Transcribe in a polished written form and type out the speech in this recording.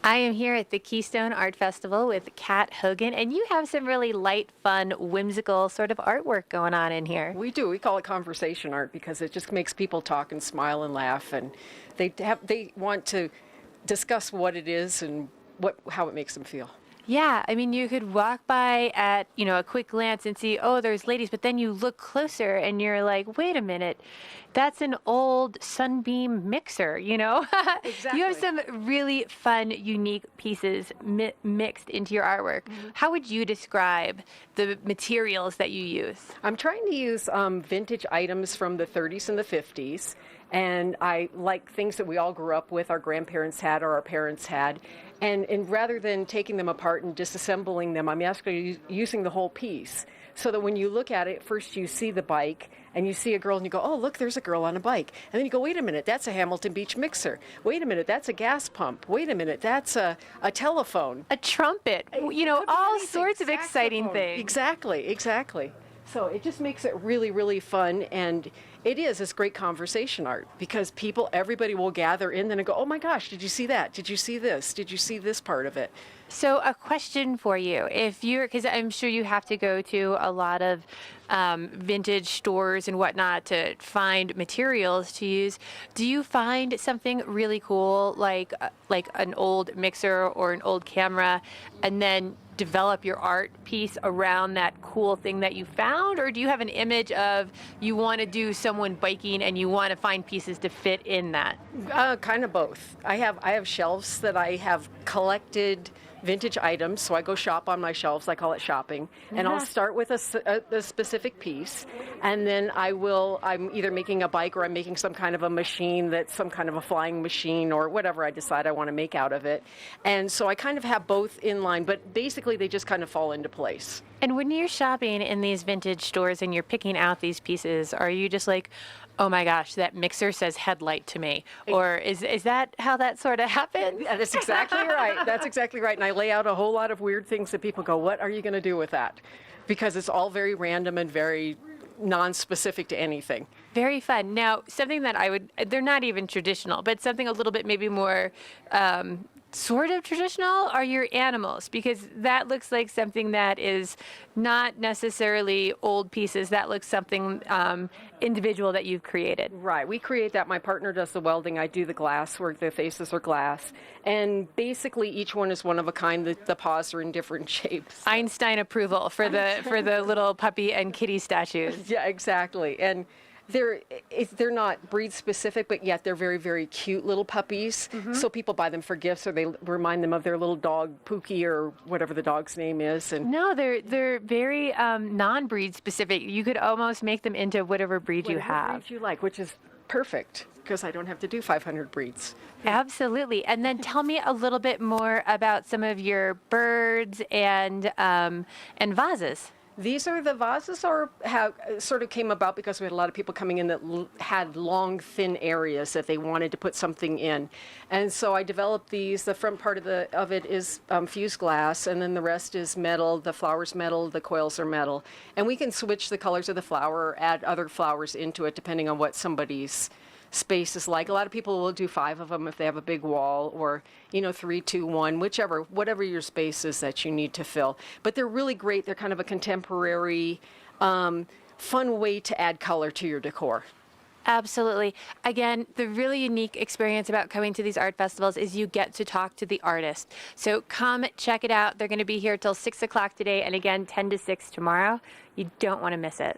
I am here at the Keystone Art Festival with Kat Hogan, and you have some really light, fun, whimsical sort of artwork going on in here. We do. We call it conversation art because it just makes people talk and smile and laugh, and they want to discuss what it is and how it makes them feel. Yeah, I mean, you could walk by at, a quick glance and see, oh, there's ladies, but then you look closer and you're like, wait a minute, that's an old Sunbeam mixer, Exactly. You have some really fun, unique pieces mixed into your artwork. Mm-hmm. How would you describe the materials that you use? I'm trying to use vintage items from the 30s and the 50s. And I like things that we all grew up with, our grandparents had or our parents had. And rather than taking them apart and disassembling them, I'm actually using the whole piece. So that when you look at it, first you see the bike and you see a girl and you go, oh, look, there's a girl on a bike. And then you go, wait a minute, that's a Hamilton Beach mixer. Wait a minute, that's a gas pump. Wait a minute, that's a telephone. A trumpet, all sorts of exciting things. Exactly. So it just makes it really, really fun, and it's great conversation art because everybody will gather in then and go, oh my gosh, did you see that? Did you see this? Did you see this part of it? So a question for you, because I'm sure you have to go to a lot of vintage stores and whatnot to find materials to use. Do you find something really cool like an old mixer or an old camera and then develop your art piece around that cool thing that you found? Or do you have an image of you want to do someone biking and you want to find pieces to fit in that? Kind of both. I have shelves that I have collected vintage items, so I go shop on my shelves. I call it shopping, and I'll start with a specific piece, and then I'm either making a bike or I'm making some kind of a machine that's some kind of a flying machine or whatever I decide I want to make out of it. And so I kind of have both in line, but basically they just kind of fall into place. And when you're shopping in these vintage stores and you're picking out these pieces, are you just like, oh my gosh, that mixer says headlight to me? Or is that how that sort of happens? Yeah, that's exactly right. That's exactly right. And I lay out a whole lot of weird things that people go, what are you going to do with that? Because it's all very random and very non-specific to anything. Very fun. Now, something that they're not even traditional, but something a little bit maybe more sort of traditional are your animals, because that looks like something that is not necessarily old pieces. That looks something individual that you've created. Right. We create that. My partner does the welding. I do the glass where the faces are glass. And basically each one is one of a kind. The paws are in different shapes. Einstein approval for the little puppy and kitty statues. Yeah, exactly. And they're not breed specific, but yet they're very, very cute little puppies. Mm-hmm. So people buy them for gifts, or they remind them of their little dog, Pookie, or whatever the dog's name is. And no, they're very non-breed specific. You could almost make them into whatever breed you have. Breed you like, which is perfect because I don't have to do 500 breeds. Absolutely. And then tell me a little bit more about some of your birds and vases. These are the vases, sort of came about because we had a lot of people coming in that had long, thin areas that they wanted to put something in, and so I developed these. The front part of it is fused glass, and then the rest is metal. The flower's metal, the coils are metal, and we can switch the colors of the flower or add other flowers into it depending on what somebody's space is like. A lot of people will do 5 of them if they have a big wall, or 3, 2, 1, whatever your space is that you need to fill. But they're really great. They're kind of a contemporary, fun way to add color to your decor. Absolutely. Again, the really unique experience about coming to these art festivals is you get to talk to the artist. So come check it out. They're going to be here till 6 o'clock today, and again 10 to 6 tomorrow. You don't want to miss it.